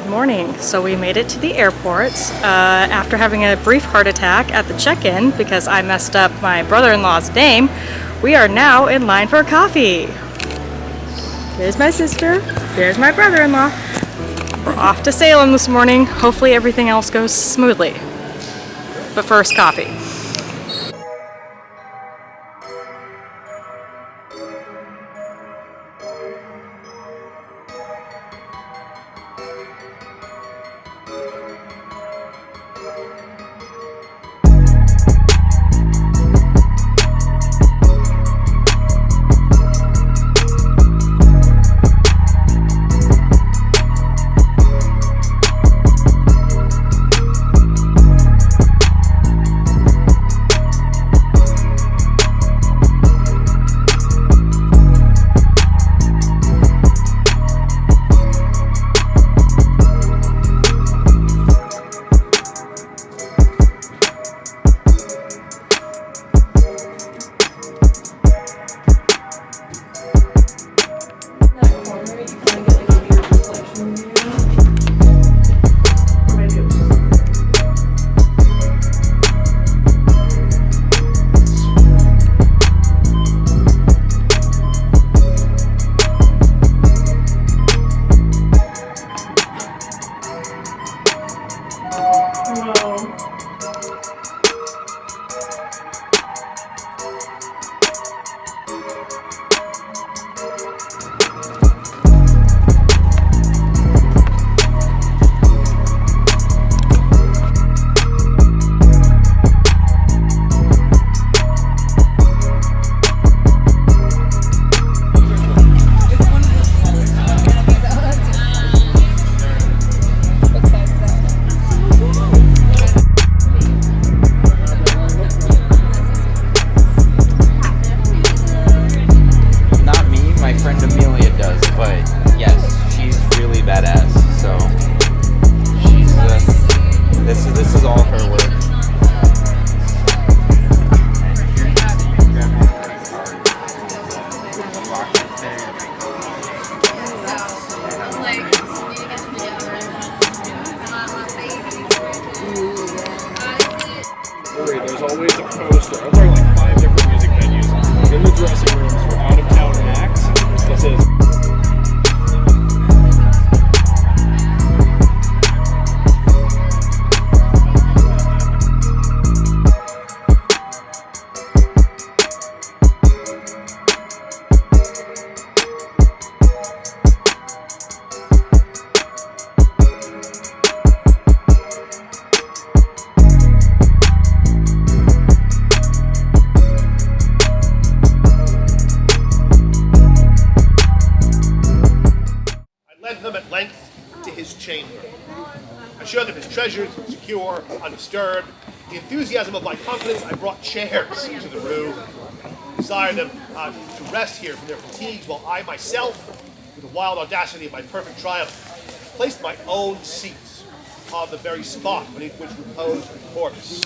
Good morning. So we made it to the airport after having a brief heart attack at the check-in because I messed up my brother-in-law's name. We are now in line for coffee. There's my sister. There's my brother-in-law. We're off to Salem this morning. Hopefully everything else goes smoothly. But first, coffee. There's always a poster. I've learned like 5 different music venues in the dressing rooms for out-of-town acts. That says them at length to his chamber. I showed them his treasures, secure, undisturbed. The enthusiasm of my confidence, I brought chairs to the room. Desired them to rest here from their fatigues, while I myself, with the wild audacity of my perfect triumph, placed my own seats on the very spot beneath which reposed the corpse.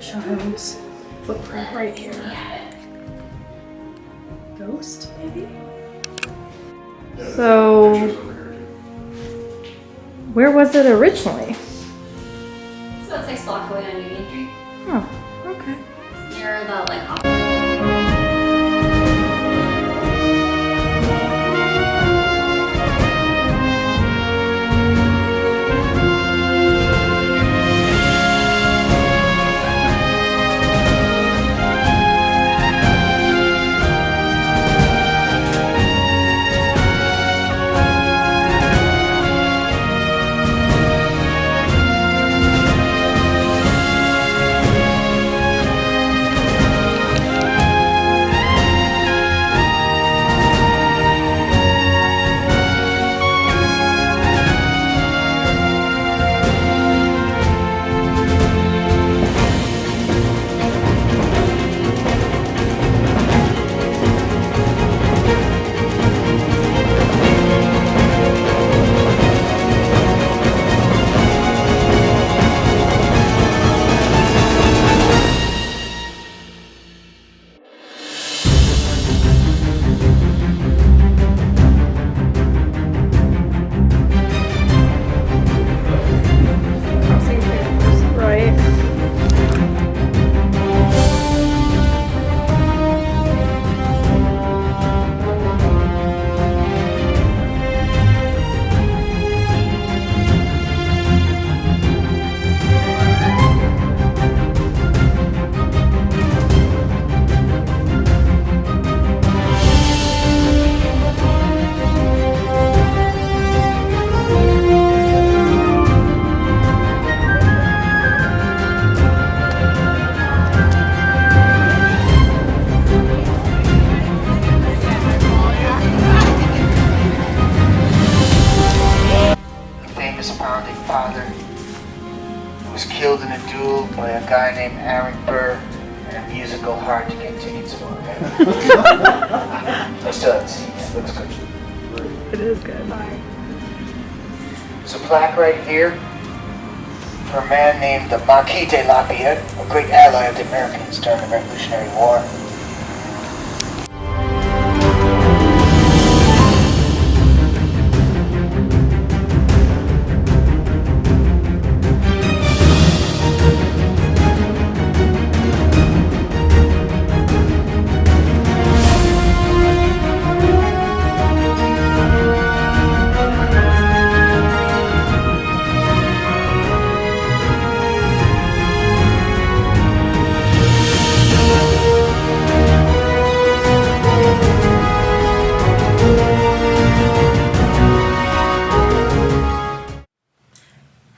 Child's footprint right here. Ghost, maybe? So, where was it originally? So it's 6 blocks away on Union Street. Oh, okay. Near the like. guy named Aaron Burr and a musical hard to get tickets for. I still haven't seen it. Looks good. It is good. There's a plaque right here for a man named the Marquis de Lafayette, a great ally of the Americans during the Revolutionary War.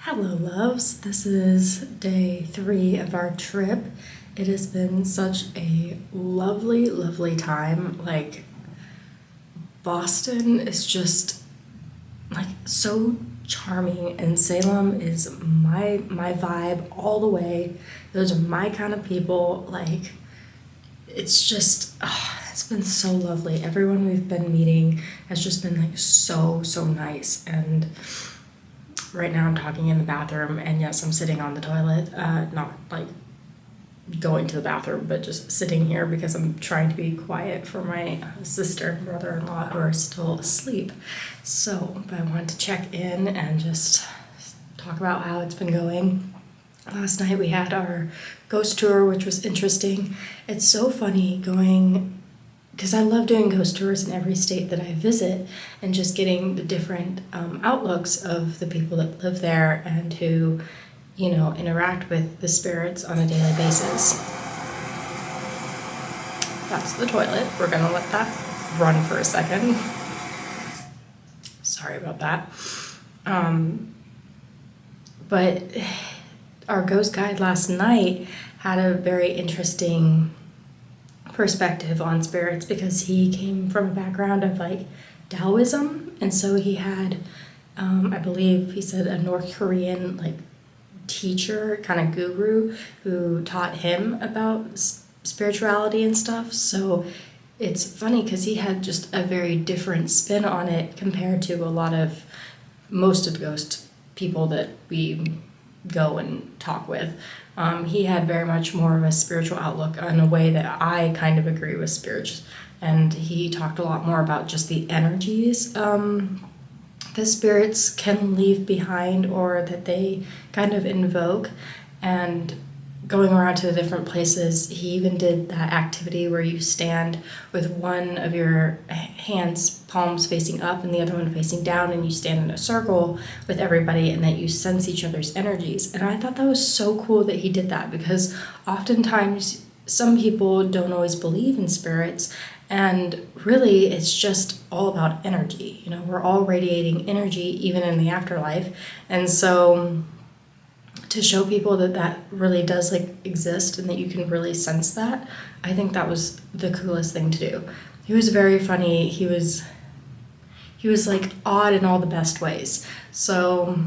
Hello, loves. This is day 3 of our trip. It has been such a lovely, lovely time. Like, Boston is just like so charming, and Salem is my vibe all the way. Those are my kind of people. Like, it's just it's been so lovely. Everyone we've been meeting has just been like so nice. And right now I'm talking in the bathroom, and yes, I'm sitting on the toilet, not like going to the bathroom, but just sitting here because I'm trying to be quiet for my sister and brother-in-law who are still asleep. So, but I wanted to check in and just talk about how it's been going. Last night we had our ghost tour, which was interesting. It's so funny going, because I love doing ghost tours in every state that I visit and just getting the different outlooks of the people that live there and who, you know, interact with the spirits on a daily basis. That's the toilet. We're gonna let that run for a second. Sorry about that. But our ghost guide last night had a very interesting perspective on spirits because he came from a background of like Taoism, and so he had I believe he said a North Korean like teacher, kind of guru, who taught him about spirituality and stuff. So it's funny because he had just a very different spin on it compared to most of the ghost people that we go and talk with. He had very much more of a spiritual outlook in a way that I kind of agree with spirits. And he talked a lot more about just the energies the spirits can leave behind or that they kind of invoke. And going around to the different places, he even did that activity where you stand with one of your hands, palms facing up and the other one facing down, and you stand in a circle with everybody and that you sense each other's energies. And I thought that was so cool that he did that, because oftentimes some people don't always believe in spirits, and really it's just all about energy. You know, we're all radiating energy even in the afterlife. And so to show people that that really does like exist and that you can really sense that, I think that was the coolest thing to do. He was very funny. He was like odd in all the best ways. So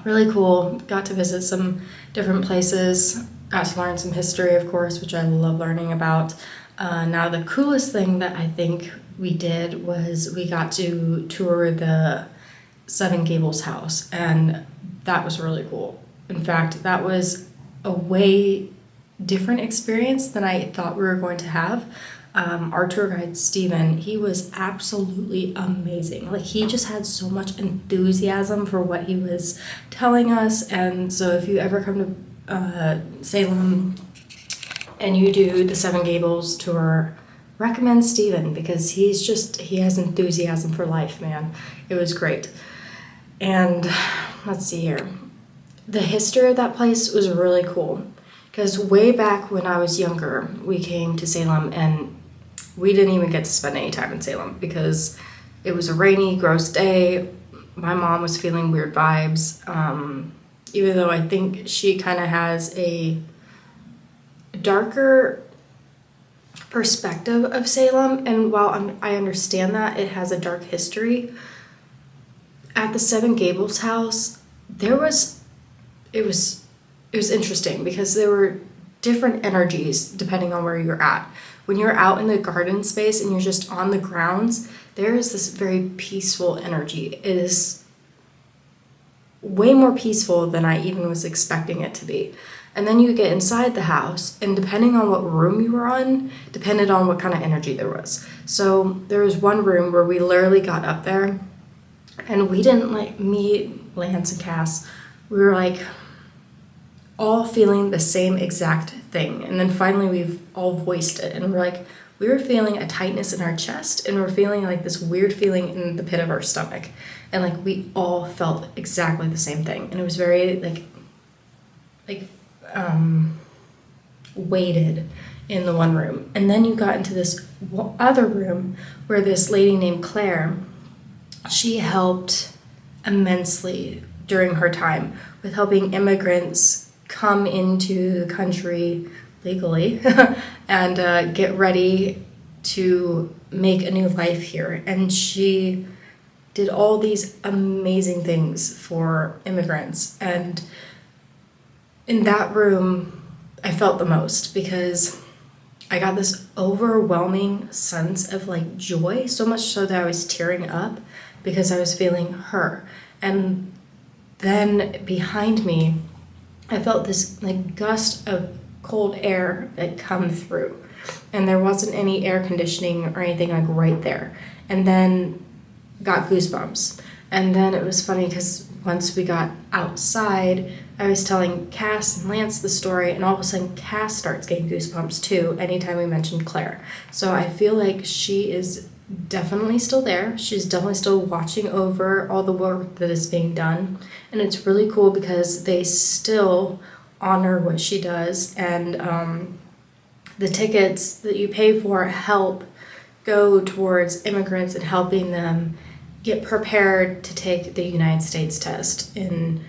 really cool. Got to visit some different places. Got to learn some history, of course, which I love learning about. Now the coolest thing that I think we did was we got to tour the Seven Gables house, and that was really cool. In fact, that was a way different experience than I thought we were going to have. Our tour guide, Steven, he was absolutely amazing. Like, he just had so much enthusiasm for what he was telling us. And so if you ever come to Salem and you do the Seven Gables tour, recommend Steven, because he has enthusiasm for life, man. It was great. And let's see here. The history of that place was really cool, because way back when I was younger, we came to Salem and we didn't even get to spend any time in Salem because it was a rainy, gross day. My mom was feeling weird vibes, even though I think she kind of has a darker perspective of Salem. And while I understand that it has a dark history, at the Seven Gables house, it was it was interesting because there were different energies depending on where you're at. When you're out in the garden space and you're just on the grounds, there is this very peaceful energy. It is way more peaceful than I even was expecting it to be. And then you get inside the house, and depending on what room you were on, depended on what kind of energy there was. So there was one room where we literally got up there, and we didn't like, me, Lance, and Cass, we were like all feeling the same exact thing. And then finally we've all voiced it, and we're like, we were feeling a tightness in our chest, and we're feeling like this weird feeling in the pit of our stomach. And like we all felt exactly the same thing. And it was very like weighted in the one room. And then you got into this other room where this lady named Claire, she helped immensely during her time with helping immigrants come into the country legally and get ready to make a new life here. And she did all these amazing things for immigrants. And in that room, I felt the most because I got this overwhelming sense of like joy, so much so that I was tearing up because I was feeling her. And then behind me, I felt this like gust of cold air that come through, and there wasn't any air conditioning or anything like right there. And then got goosebumps. And then it was funny because once we got outside, I was telling Cass and Lance the story, and all of a sudden Cass starts getting goosebumps too anytime we mentioned Claire. So I feel like she is definitely still there. She's definitely still watching over all the work that is being done. And it's really cool because they still honor what she does, and the tickets that you pay for help go towards immigrants and helping them get prepared to take the United States test. And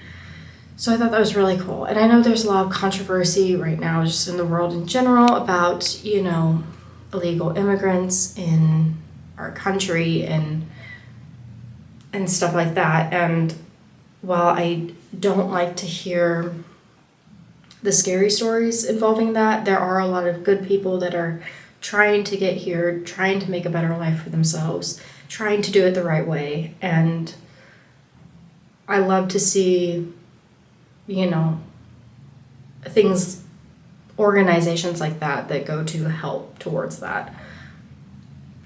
so I thought that was really cool. And I know there's a lot of controversy right now just in the world in general about, you know, illegal immigrants in our country and stuff like that. And while I don't like to hear the scary stories involving that, there are a lot of good people that are trying to get here, trying to make a better life for themselves, trying to do it the right way. And I love to see, you know, things, organizations like that that go to help towards that.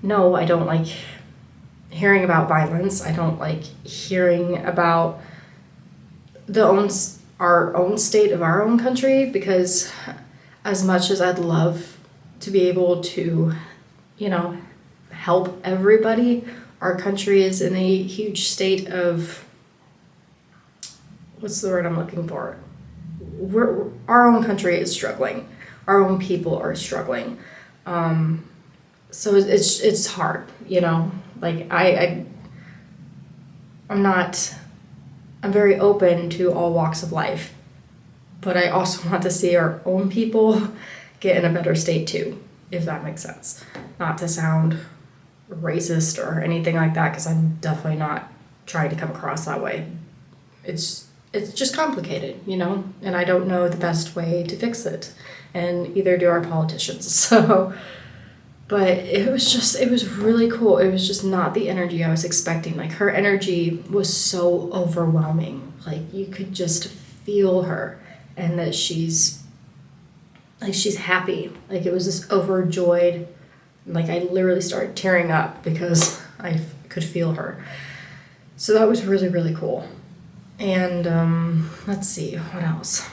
No, I don't like hearing about violence. I don't like hearing about our own state of our own country, because as much as I'd love to be able to, you know, help everybody, our country is in a huge state of, what's the word I'm looking for? Our own country is struggling. Our own people are struggling. So it's hard, you know, like I'm very open to all walks of life, but I also want to see our own people get in a better state too, if that makes sense. Not to sound racist or anything like that, because I'm definitely not trying to come across that way. It's just complicated, you know, and I don't know the best way to fix it, and either do our politicians. So, but it was really cool. It was just not the energy I was expecting. Like, her energy was so overwhelming. Like, you could just feel her, and that she's happy. Like, it was this overjoyed, like, I literally started tearing up because I could feel her. So that was really, really cool. And let's see, what else?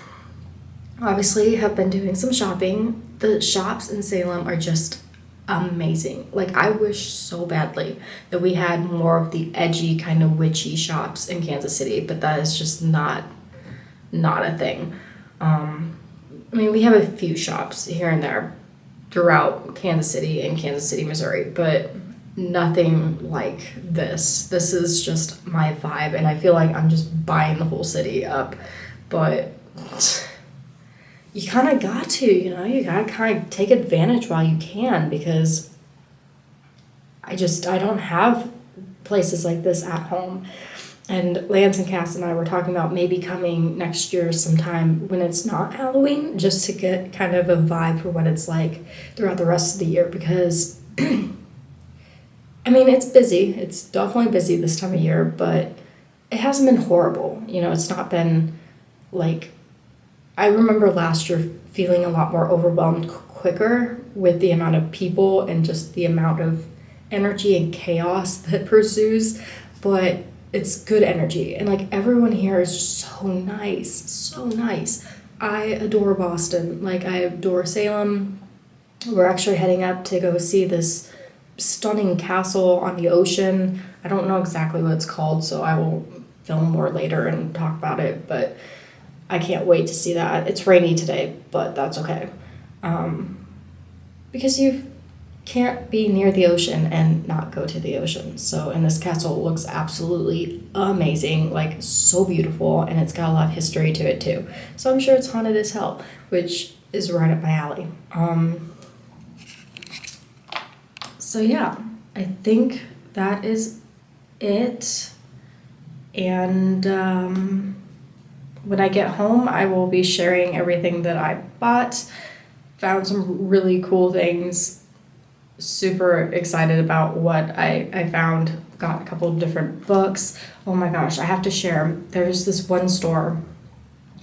Obviously, have been doing some shopping. The shops in Salem are just amazing. Like, I wish so badly that we had more of the edgy kind of witchy shops in Kansas City, but that is just not a thing. I mean, we have a few shops here and there throughout Kansas City and Kansas City, Missouri, but nothing like this. This is just my vibe, and I feel like I'm just buying the whole city up. But you kind of got to, you know, you got to kind of take advantage while you can, because I don't have places like this at home. And Lance and Cass and I were talking about maybe coming next year sometime when it's not Halloween, just to get kind of a vibe for what it's like throughout the rest of the year. Because, I mean, it's busy. It's definitely busy this time of year, but it hasn't been horrible. You know, it's not been like, I remember last year feeling a lot more overwhelmed quicker with the amount of people and just the amount of energy and chaos that pursues. But it's good energy, and like everyone here is just so nice, so nice. I adore Boston. Like, I adore Salem. We're actually heading up to go see this stunning castle on the ocean. I don't know exactly what it's called, so I will film more later and talk about it, but I can't wait to see that. It's rainy today, but that's okay. Because you can't be near the ocean and not go to the ocean. So, and this castle looks absolutely amazing, like so beautiful, and it's got a lot of history to it too. So I'm sure it's haunted as hell, which is right up my alley. So yeah, I think that is it. And when I get home, I will be sharing everything that I bought. Found some really cool things. Super excited about what I found. Got a couple of different books. Oh my gosh, I have to share. There's this one store.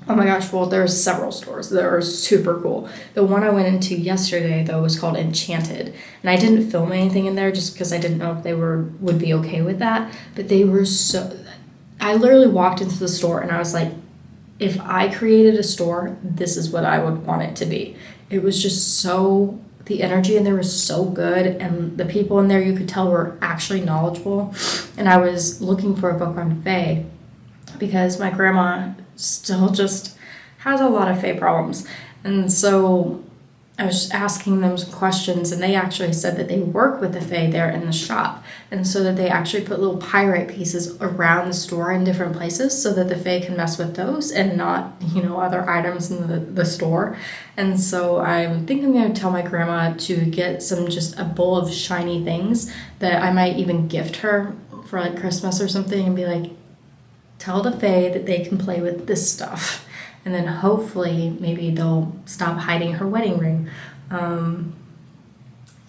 Oh my gosh, well, there's several stores that are super cool. The one I went into yesterday, though, was called Enchanted. And I didn't film anything in there just because I didn't know if they would be okay with that. But they were so... I literally walked into the store and I was like, if I created a store, this is what I would want it to be. It was just so... The energy in there was so good, and the people in there, you could tell, were actually knowledgeable. And I was looking for a book on Fae because my grandma still just has a lot of Fae problems. And so I was just asking them some questions, and they actually said that they work with the Fae there in the shop. And so that they actually put little pyrite pieces around the store in different places so that the Fae can mess with those and not, other items in the store. And so I think I'm going to tell my grandma to get just a bowl of shiny things that I might even gift her for like Christmas or something, and be like, tell the Fae that they can play with this stuff. And then hopefully maybe they'll stop hiding her wedding ring.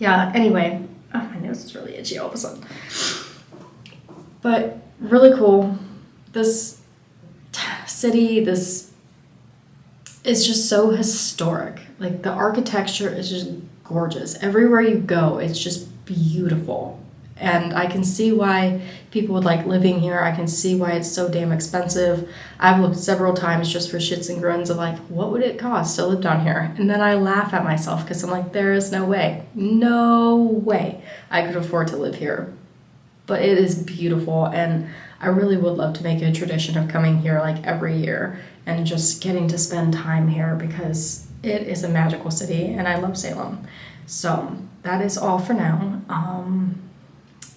Anyway. Oh, my nose is really itchy all of a sudden. But really cool. This city, it's just so historic. Like, the architecture is just gorgeous. Everywhere you go, it's just beautiful. And I can see why people would like living here. I can see why it's so damn expensive. I've looked several times just for shits and grins of like, what would it cost to live down here? And then I laugh at myself because I'm like, there is no way I could afford to live here. But it is beautiful, and I really would love to make it a tradition of coming here like every year and just getting to spend time here because it is a magical city and I love Salem. So that is all for now.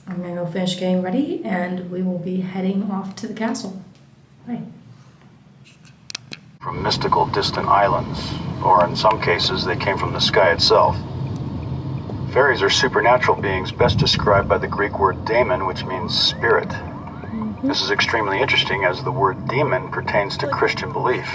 I'm gonna go finish getting ready and we will be heading off to the castle. Bye. From mystical distant islands, or in some cases they came from the sky itself. Fairies are supernatural beings best described by the Greek word daemon, which means spirit. This is extremely interesting as the word demon pertains to Christian belief.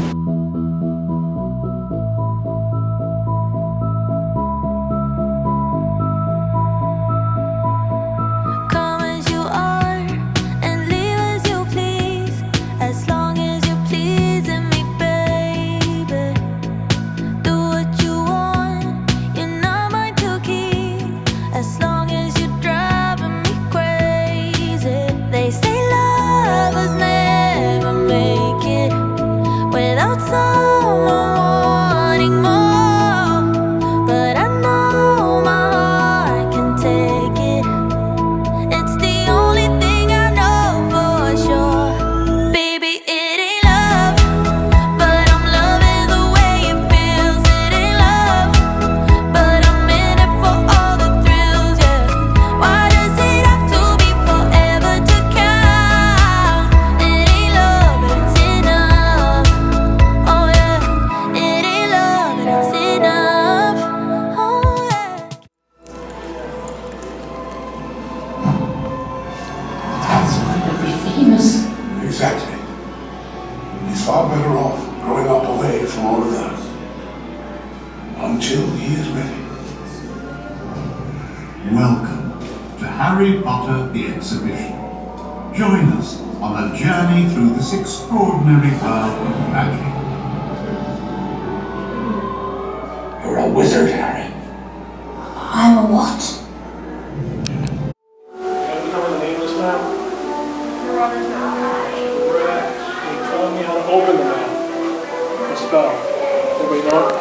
Come as you are and leave as you please, as long as you're pleasing me, baby. Do what you want, you're not mine to keep, as long as you're driving me crazy. They say lovers never make it without someone wanting more, but I know my heart can take it. It's the only thing I know for sure. Baby, it ain't love, but I'm loving the way it feels. It ain't love, but I'm in it for all the thrills, yeah. Why does it have to be forever to count? It ain't love, but it's enough. Oh yeah, it ain't love, but it's enough. Oh yeah. That's why they'll be famous. Exactly. He's far better off growing up away from all of that. Until he is ready. Welcome to Harry Potter the Exhibition. Join us on a journey through this extraordinary world of magic. You're a wizard, Harry. I'm a what? Can you cover the name of this map? Correct. Can you tell me how to open the map? The spell. Everybody know it?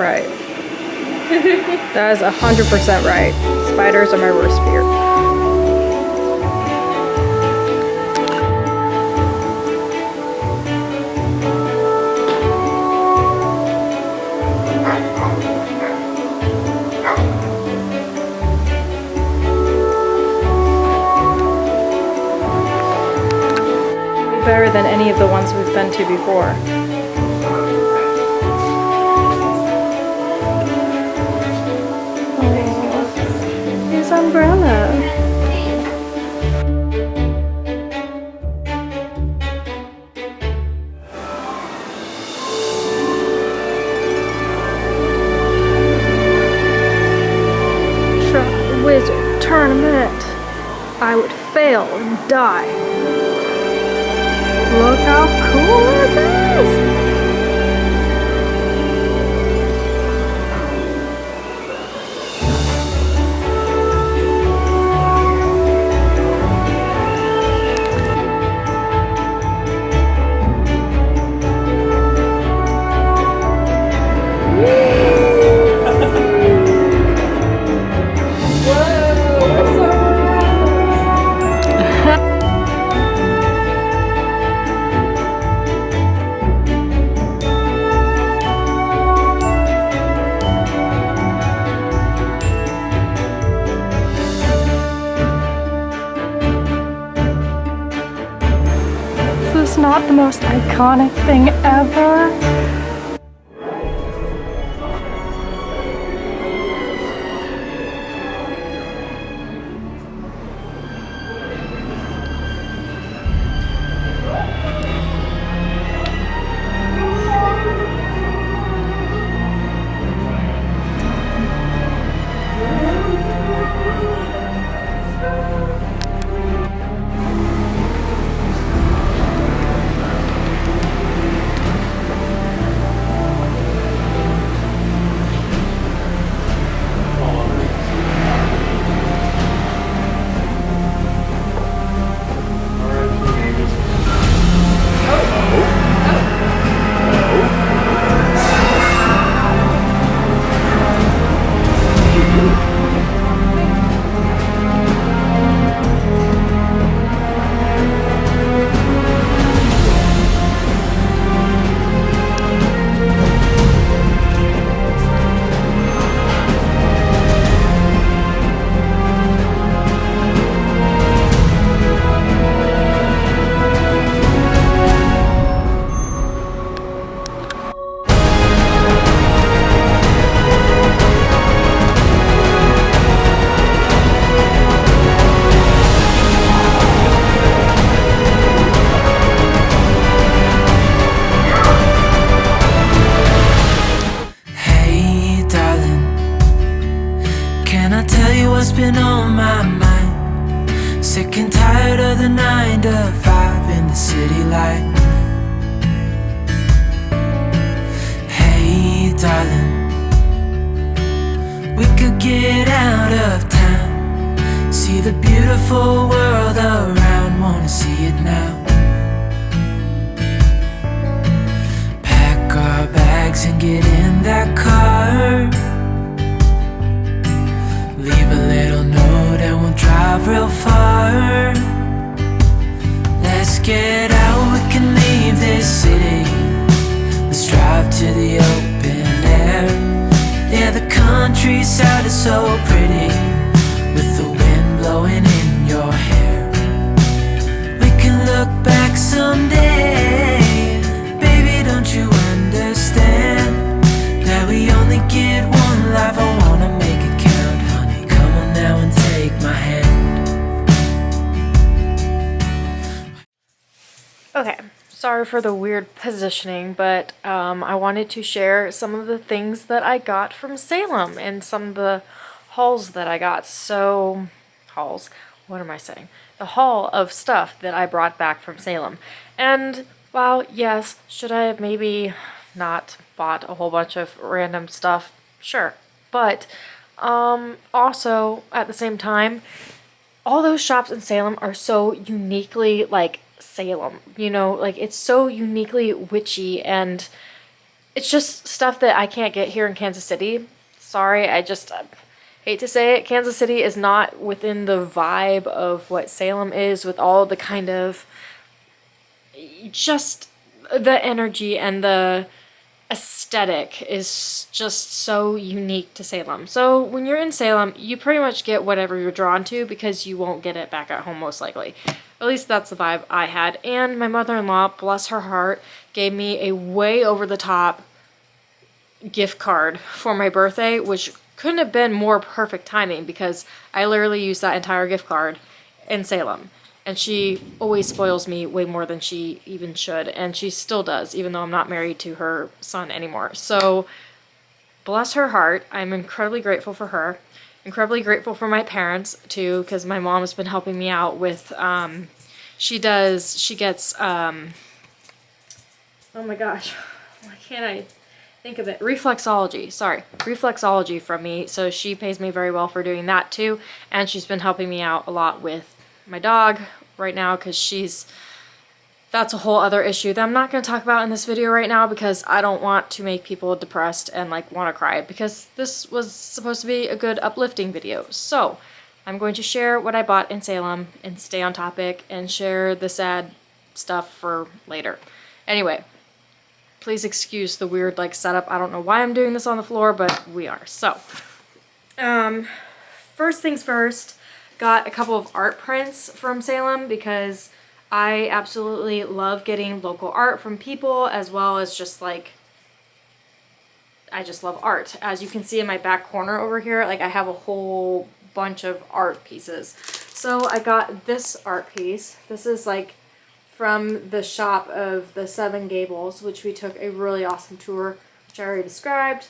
right. That is 100% right. Spiders are my worst fear. Better than any of the ones we've been to before. Oh, his umbrella. Try wizard tournament. I would fail and die. Look how cool this is! This is not the most iconic thing ever. been on my mind. Sick and tired of the 9 to 5 in the city life. Hey darling, we could get out of town, see the beautiful world around, wanna see it now. Pack our bags and get in that car, leave a little note and we'll drive real far. Let's get out, we can leave this city. Let's drive to the open air. Yeah, the countryside is so pretty, with the wind blowing in your hair. We can look back someday. Baby, don't you understand that we only get one life? I wanna make it count, honey. Come on now and take my hand. Okay, sorry for the weird positioning, but I wanted to share some of the things that I got from Salem and some of the hauls that I got. So, hauls, what am I saying? The haul of stuff that I brought back from Salem. And, well, yes, should I have maybe not bought a whole bunch of random stuff? Sure. But, also, at the same time, all those shops in Salem are so uniquely, like, Salem, you know, like, it's so uniquely witchy, and it's just stuff that I can't get here in Kansas City. Sorry, I hate to say it. Kansas City is not within the vibe of what Salem is, with all the kind of just the energy and the aesthetic is just so unique to Salem. So when you're in Salem, you pretty much get whatever you're drawn to because you won't get it back at home most likely. At least that's the vibe I had. And my mother-in-law, bless her heart, gave me a way over the top gift card for my birthday, which couldn't have been more perfect timing because I literally used that entire gift card in Salem. And she always spoils me way more than she even should. And she still does, even though I'm not married to her son anymore. So, bless her heart. I'm incredibly grateful for her. Incredibly grateful for my parents, too, because my mom has been helping me out with, she gets, oh my gosh, why can't I think of it? Reflexology, sorry. Reflexology from me. So, she pays me very well for doing that, too. And she's been helping me out a lot with my dog right now because that's a whole other issue that I'm not going to talk about in this video right now because I don't want to make people depressed and like want to cry, because this was supposed to be a good uplifting video. So I'm going to share what I bought in Salem and stay on topic and share the sad stuff for later. Anyway, please excuse the weird like setup. I don't know why I'm doing this on the floor, but we are. So first things first, got a couple of art prints from Salem because I absolutely love getting local art from people, as well as just like, I just love art. As you can see in my back corner over here, like I have a whole bunch of art pieces. So I got this art piece. This is like from the shop of the Seven Gables, which we took a really awesome tour, which I already described.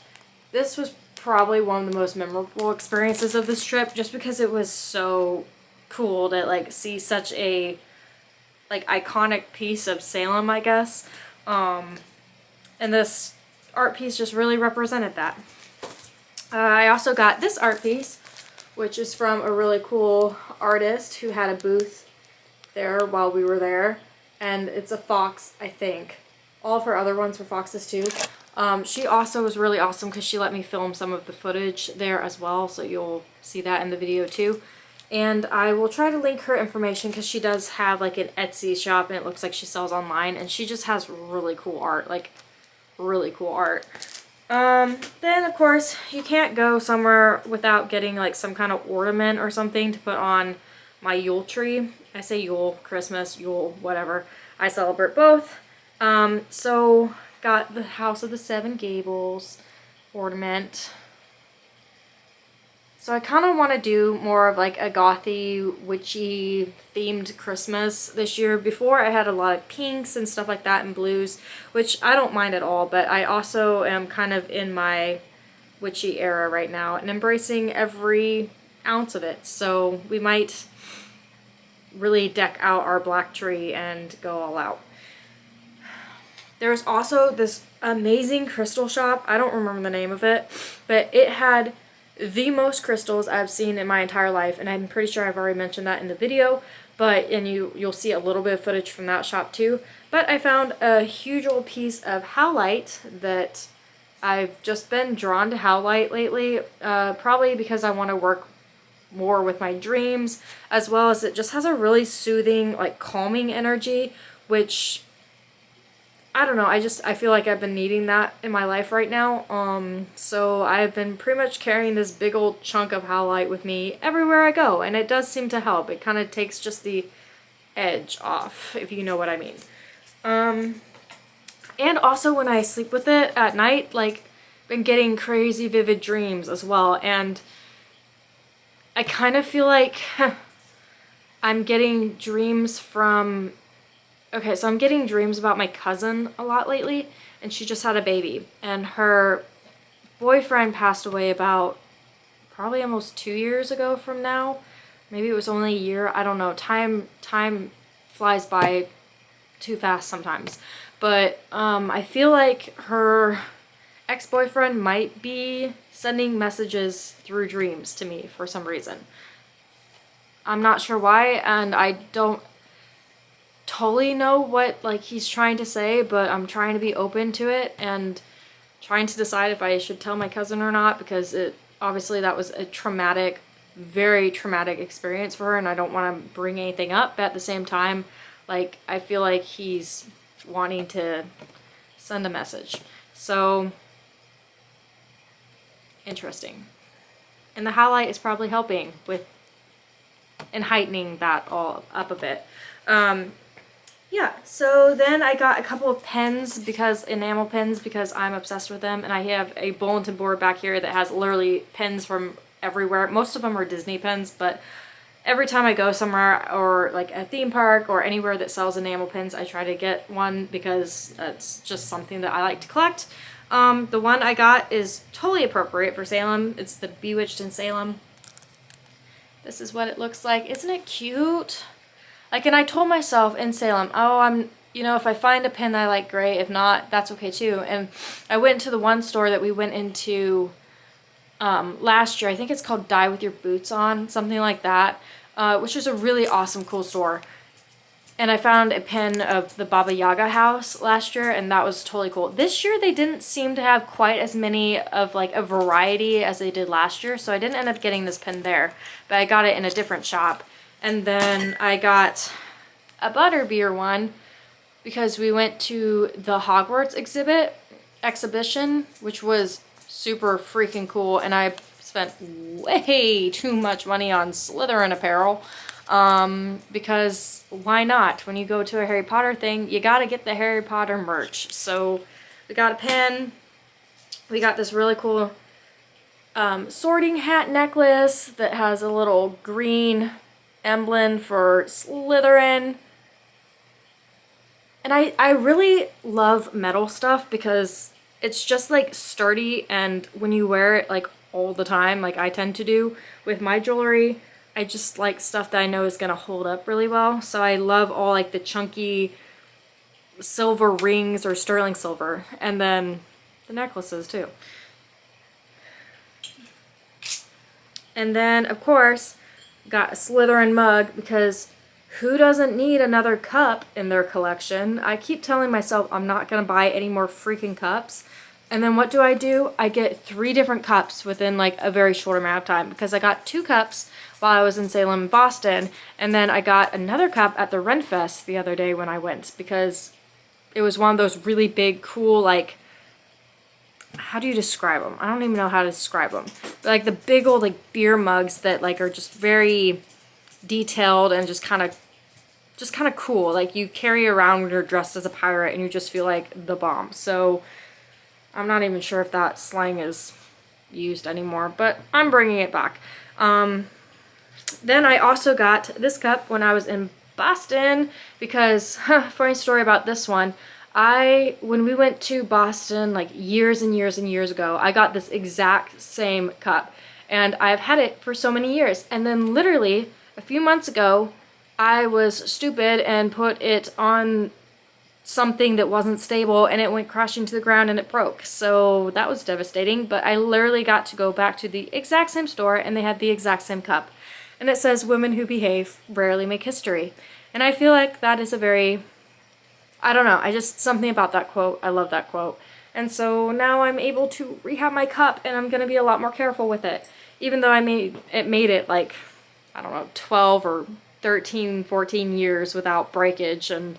This was probably one of the most memorable experiences of this trip, just because it was so cool to like see such a like iconic piece of Salem, I guess. And this art piece just really represented that. I also got this art piece, which is from a really cool artist who had a booth there while we were there. And it's a fox, I think. All of her other ones were foxes too. She also was really awesome because she let me film some of the footage there as well, so you'll see that in the video too. And I will try to link her information because she does have like an Etsy shop and it looks like she sells online, and she just has really cool art, like really cool art. Then of course you can't go somewhere without getting like some kind of ornament or something to put on my Yule tree. I say Yule, Christmas, Yule, whatever. I celebrate both. So got the House of the Seven Gables ornament. So I kind of want to do more of like a gothy, witchy themed Christmas this year. Before I had a lot of pinks and stuff like that and blues, which I don't mind at all, but I also am kind of in my witchy era right now and embracing every ounce of it. So we might really deck out our black tree and go all out. There's also this amazing crystal shop. I don't remember the name of it, but it had the most crystals I've seen in my entire life, and I'm pretty sure I've already mentioned that in the video, and you'll see a little bit of footage from that shop too. But I found a huge old piece of howlite that I've just been drawn to howlite lately, probably because I want to work more with my dreams, as well as it just has a really soothing, like calming energy, which I don't know, I feel like I've been needing that in my life right now. So I've been pretty much carrying this big old chunk of howlite with me everywhere I go, and it does seem to help. It kind of takes just the edge off, if you know what I mean. And also when I sleep with it at night, like, been getting crazy vivid dreams as well, and I kind of feel like I'm getting dreams from... Okay, so I'm getting dreams about my cousin a lot lately, and she just had a baby, and her boyfriend passed away about probably almost 2 years ago from now. Maybe it was only a year. I don't know. Time flies by too fast sometimes. But I feel like her ex-boyfriend might be sending messages through dreams to me for some reason. I'm not sure why, and I don't totally know what like he's trying to say, but I'm trying to be open to it, and trying to decide if I should tell my cousin or not, because obviously that was a traumatic, very traumatic experience for her, and I don't want to bring anything up, but at the same time, like, I feel like he's wanting to send a message. So, interesting. And the highlight is probably helping with and heightening that all up a bit. Yeah, so then I got a couple of pens, enamel pens, because I'm obsessed with them, and I have a bulletin board back here that has literally pens from everywhere. Most of them are Disney pens, but every time I go somewhere, or like a theme park or anywhere that sells enamel pens, I try to get one because it's just something that I like to collect. The one I got is totally appropriate for Salem. It's the Bewitched in Salem. This is what it looks like. Isn't it cute? Like, and I told myself in Salem, oh, if I find a pen that I like, great. If not, that's okay too. And I went to the one store that we went into last year. I think it's called Die With Your Boots On, something like that, which is a really awesome, cool store. And I found a pen of the Baba Yaga house last year, and that was totally cool. This year, they didn't seem to have quite as many of like a variety as they did last year, so I didn't end up getting this pen there, but I got it in a different shop. And then I got a Butterbeer one because we went to the Hogwarts exhibition, which was super freaking cool, and I spent way too much money on Slytherin apparel, because why not? When you go to a Harry Potter thing, you gotta get the Harry Potter merch. So we got a pen, we got this really cool sorting hat necklace that has a little green emblem for Slytherin. And I really love metal stuff because it's just like sturdy, and when you wear it like all the time, like I tend to do with my jewelry, I just like stuff that I know is gonna hold up really well. So I love all like the chunky silver rings or sterling silver, and then the necklaces too. And then of course got a Slytherin mug, because who doesn't need another cup in their collection? I keep telling myself I'm not gonna buy any more freaking cups. And then what do? I get 3 different cups within like a very short amount of time, because I got 2 cups while I was in Salem and Boston, and then I got another cup at the Renfest the other day when I went, because it was one of those really big, cool, like, how do you describe them? I don't even know how to describe them. But like the big old like beer mugs that like are just very detailed and just kind of cool. Like you carry around when you're dressed as a pirate and you just feel like the bomb. So I'm not even sure if that slang is used anymore, but I'm bringing it back. Then I also got this cup when I was in Boston, because, funny story about this one, when we went to Boston like years and years and years ago, I got this exact same cup, and I've had it for so many years. And then literally a few months ago, I was stupid and put it on something that wasn't stable, and it went crashing to the ground and it broke. So that was devastating, but I literally got to go back to the exact same store, and they had the exact same cup. And it says, "Women who behave rarely make history." And I feel like that is a very, I don't know, something about that quote, I love that quote. And so now I'm able to rehab my cup, and I'm gonna be a lot more careful with it. Even though it made it like, I don't know, 12 or 13, 14 years without breakage. And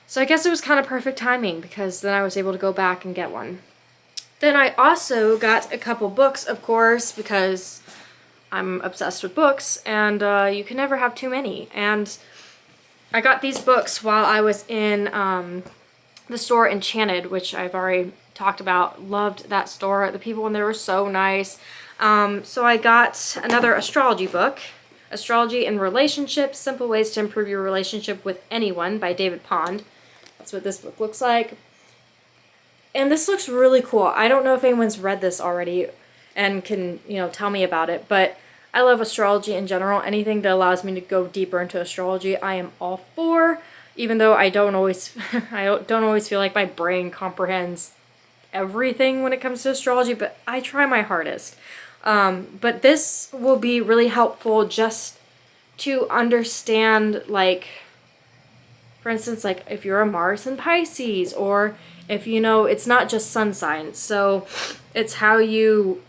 so I guess it was kind of perfect timing, because then I was able to go back and get one. Then I also got a couple books, of course, because I'm obsessed with books, and you can never have too many. And I got these books while I was in the store Enchanted, which I've already talked about. Loved that store. The people in there were so nice. So I got another astrology book, Astrology and Relationships, Simple Ways to Improve Your Relationship with Anyone by David Pond. That's what this book looks like. And this looks really cool. I don't know if anyone's read this already and can, tell me about it, but I love astrology in general. Anything that allows me to go deeper into astrology, I am all for, even though I don't always feel like my brain comprehends everything when it comes to astrology, but I try my hardest. But this will be really helpful just to understand, like, for For instance, like if you're a Mars and Pisces, or if you know, it's not just sun signs. So it's how you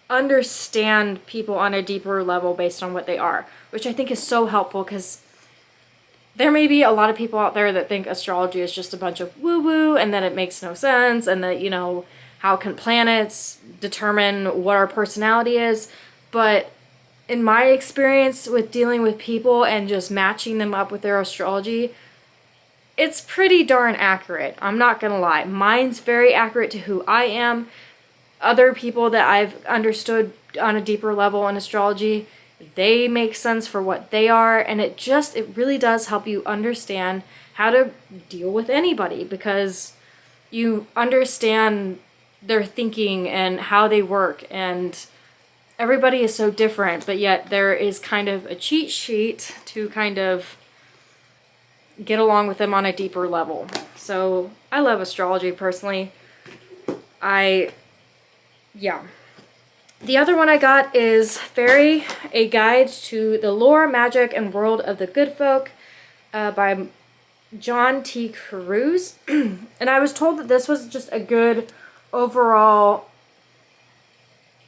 understand people on a deeper level based on what they are, which I think is so helpful, because there may be a lot of people out there that think astrology is just a bunch of woo-woo and that it makes no sense, and that, you know, how can planets determine what our personality is? But in my experience with dealing with people and just matching them up with their astrology, it's pretty darn accurate. I'm not gonna lie. Mine's very accurate to who I am. Other people that I've understood on a deeper level in astrology, they make sense for what they are, and it really does help you understand how to deal with anybody, because you understand their thinking and how they work, and everybody is so different, but yet there is kind of a cheat sheet to kind of get along with them on a deeper level. So I love astrology personally. Yeah. The other one I got is Fairy, A Guide to the Lore, Magic, and World of the Good Folk by John T. Cruz. And I was told that this was just a good overall,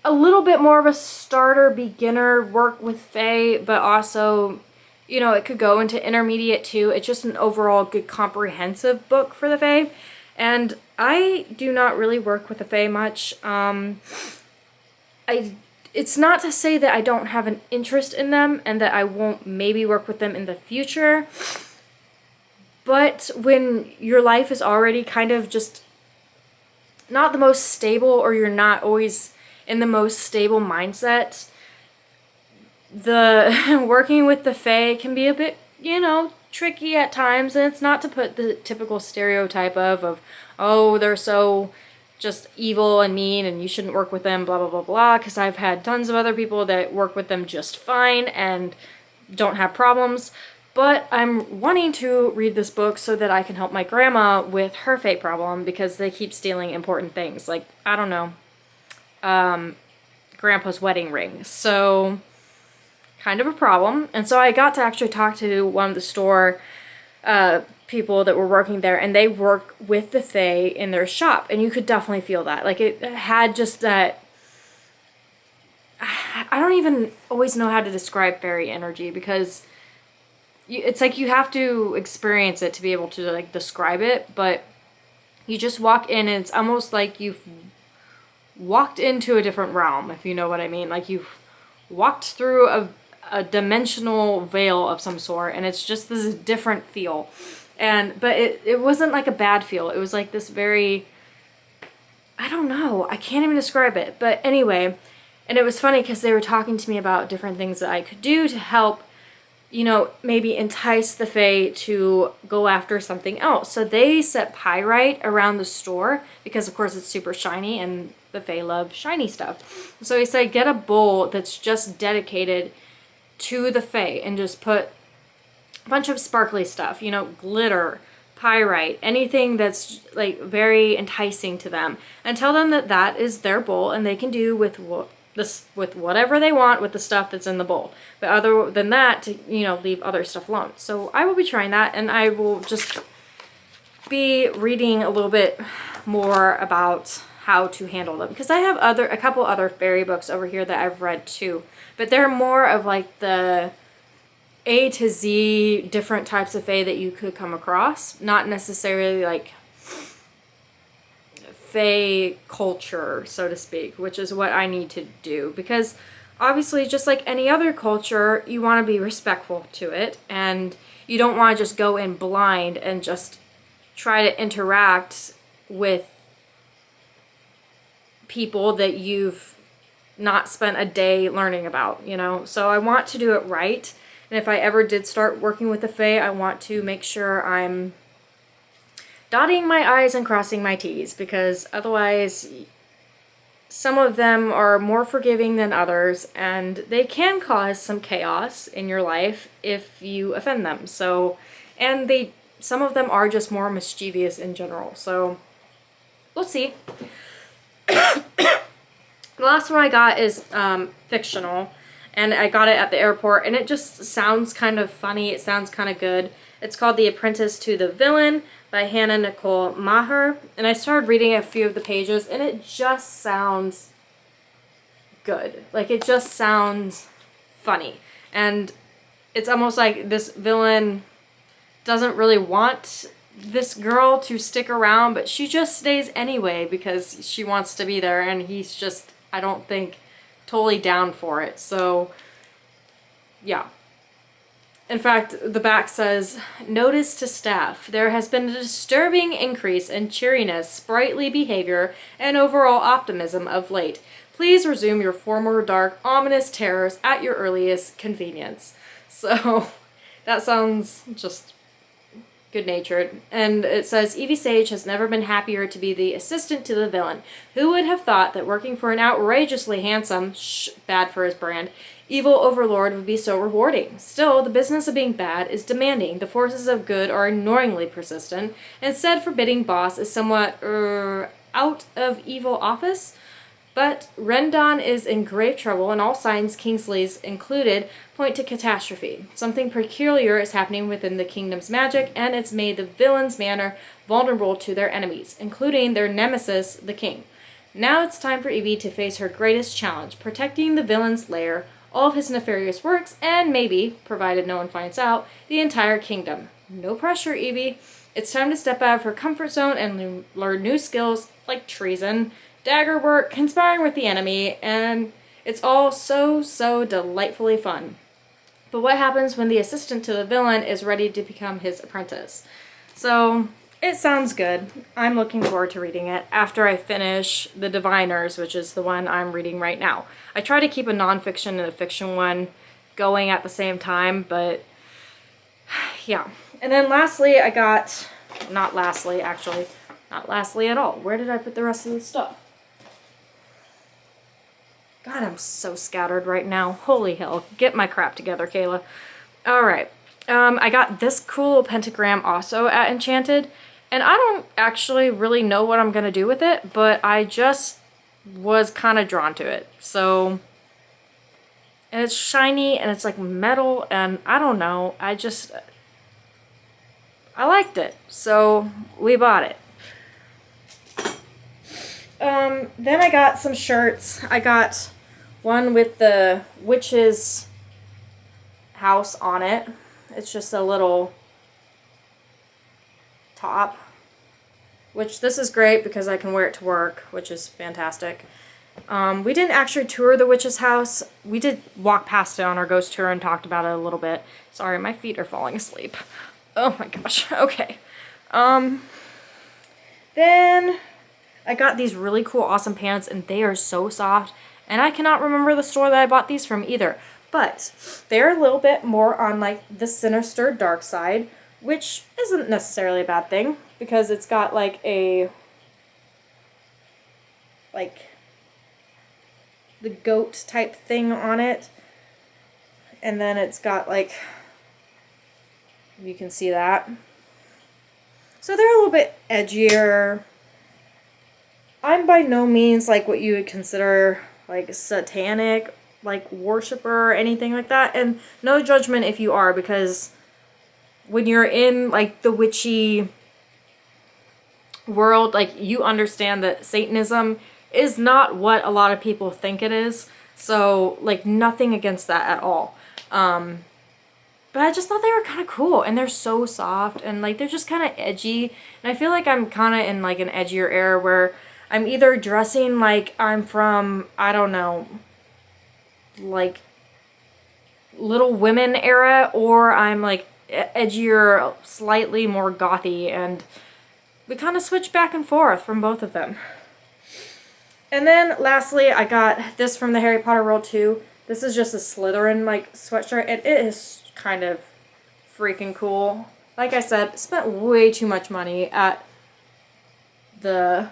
a little bit more of a starter beginner work with Fae, but also, you know, it could go into intermediate too. It's just an overall good comprehensive book for the Fae. And I do not really work with the Fae much. It's not to say that I don't have an interest in them and that I won't maybe work with them in the future. But when your life is already kind of just not the most stable, or you're not always in the most stable mindset, the working with the Fae can be a bit, you know, tricky at times. And it's not to put the typical stereotype of oh, they're so just evil and mean and you shouldn't work with them, blah, blah, blah, blah, because I've had tons of other people that work with them just fine and don't have problems. But I'm wanting to read this book so that I can help my grandma with her Fae problem, because they keep stealing important things. Like, I don't know, grandpa's wedding ring. So, kind of a problem. And so I got to actually talk to one of the store people that were working there, and they work with the Fae in their shop, and you could definitely feel that. Like, it had just that, I don't even always know how to describe fairy energy, because it's like you have to experience it to be able to like describe it. But you just walk in and it's almost like you've walked into a different realm, if you know what I mean. Like you've walked through a dimensional veil of some sort, and it's just this different feel. But it wasn't like a bad feel. It was like this very, I don't know, I can't even describe it. But anyway, and it was funny because they were talking to me about different things that I could do to help, you know, maybe entice the Fae to go after something else. So they set pyrite around the store because, of course, it's super shiny and the Fae love shiny stuff. So he said, get a bowl that's just dedicated to the Fae and just put a bunch of sparkly stuff, you know, glitter, pyrite, anything that's like very enticing to them, and tell them that that is their bowl and they can do with whatever they want with the stuff that's in the bowl. But other than that, to, you know, leave other stuff alone. So I will be trying that, and I will just be reading a little bit more about how to handle them, because I have a couple other fairy books over here that I've read too, but they're more of like the A to Z different types of Fae that you could come across, not necessarily like Fae culture, so to speak, which is what I need to do, because obviously, just like any other culture, you want to be respectful to it, and you don't want to just go in blind and just try to interact with people that you've not spent a day learning about, you know? So I want to do it right, and if I ever did start working with the Fae, I want to make sure I'm dotting my I's and crossing my T's, because otherwise some of them are more forgiving than others, and they can cause some chaos in your life if you offend them. So, and some of them are just more mischievous in general. So, we'll see. The last one I got is fictional, and I got it at the airport, and it just sounds kind of funny. It sounds kind of good. It's called The Apprentice to the Villain by Hannah Nicole Maher. And I started reading a few of the pages, and it just sounds good. Like, it just sounds funny. And it's almost like this villain doesn't really want this girl to stick around, but she just stays anyway because she wants to be there, and he's just, I don't think, totally down for it. So, yeah. In fact, the back says, "Notice to staff, there has been a disturbing increase in cheeriness, sprightly behavior, and overall optimism of late. Please resume your former dark, ominous terrors at your earliest convenience." So, that sounds just good-natured. And it says, "Evie Sage has never been happier to be the assistant to the villain. Who would have thought that working for an outrageously handsome, bad for his brand, evil overlord would be so rewarding? Still, the business of being bad is demanding. The forces of good are annoyingly persistent. Instead, forbidding boss is somewhat, out of evil office. But Rendon is in grave trouble, and all signs, Kingsley's included, point to catastrophe. Something peculiar is happening within the kingdom's magic, and it's made the villain's manor vulnerable to their enemies, including their nemesis, the king. Now it's time for Evie to face her greatest challenge, protecting the villain's lair, all of his nefarious works, and maybe, provided no one finds out, the entire kingdom. No pressure, Evie. It's time to step out of her comfort zone and learn new skills like treason, dagger work, conspiring with the enemy, and it's all so delightfully fun. But what happens when the assistant to the villain is ready to become his apprentice? So, it sounds good. I'm looking forward to reading it after I finish The Diviners, which is the one I'm reading right now. I try to keep a nonfiction and a fiction one going at the same time, but yeah. And then lastly, I got, not lastly at all. Where did I put the rest of the stuff? God, I'm so scattered right now. Holy hell. Get my crap together, Kayla. Alright. I got this cool little pentagram also at Enchanted. And I don't actually really know what I'm going to do with it, but I just was kind of drawn to it. So, and it's shiny and it's like metal and I don't know. I liked it. So, we bought it. Then I got some shirts. I got one with the witch's house on it. It's just a little top, which this is great because I can wear it to work, which is fantastic. We didn't actually tour the witch's house. We did walk past it on our ghost tour and talked about it a little bit. Sorry, my feet are falling asleep. Oh my gosh. Okay. Then I got these really cool, awesome pants, and they are so soft. And I cannot remember the store that I bought these from either. But they're a little bit more on, like, the sinister dark side, which isn't necessarily a bad thing, because it's got, like, a, like, the goat type thing on it. And then it's got, like, you can see that. So they're a little bit edgier. I'm by no means like what you would consider like satanic, like worshiper or anything like that. And no judgment if you are, because when you're in like the witchy world, like you understand that Satanism is not what a lot of people think it is. So like nothing against that at all. But I just thought they were kind of cool, and they're so soft, and like they're just kind of edgy. And I feel like I'm kind of in like an edgier era where I'm either dressing like I'm from, I don't know, like Little Women era, or I'm like edgier, slightly more gothy, and we kind of switch back and forth from both of them. And then lastly, I got this from the Harry Potter world too. This is just a Slytherin like sweatshirt, and it is kind of freaking cool. Like I said, spent way too much money at the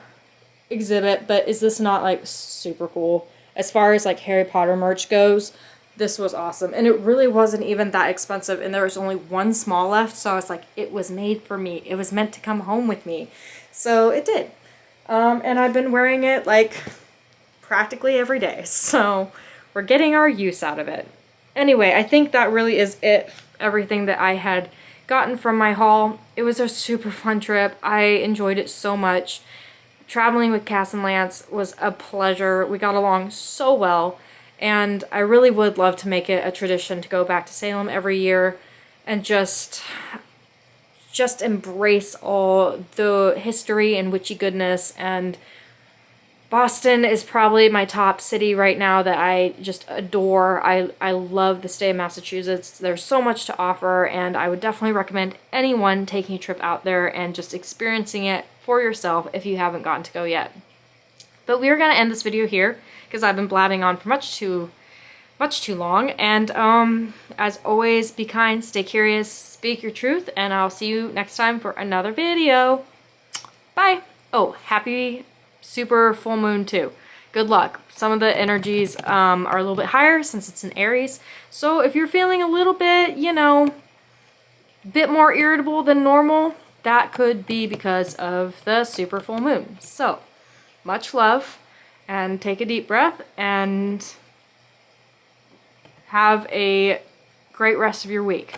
exhibit, but is this not like super cool? As far as like Harry Potter merch goes, this was awesome. And it really wasn't even that expensive, and there was only one small left, so I was like, it was made for me. It was meant to come home with me. So it did. And I've been wearing it like practically every day, so we're getting our use out of it. Anyway, I think that really is it. Everything that I had gotten from my haul. It was a super fun trip. I enjoyed it so much. Traveling with Cass and Lance was a pleasure. We got along so well, and I really would love to make it a tradition to go back to Salem every year and just embrace all the history and witchy goodness. And Boston is probably my top city right now that I just adore. I love the state of Massachusetts. There's so much to offer, and I would definitely recommend anyone taking a trip out there and just experiencing it for yourself if you haven't gotten to go yet. But we are going to end this video here because I've been blabbing on for much too long. And as always, be kind, stay curious, speak your truth, and I'll see you next time for another video. Bye. Oh, happy super full moon too. Good luck. Some of the energies are a little bit higher since it's in Aries. So if you're feeling a little bit, you know, bit more irritable than normal, that could be because of the super full moon. So much love, and take a deep breath, and have a great rest of your week.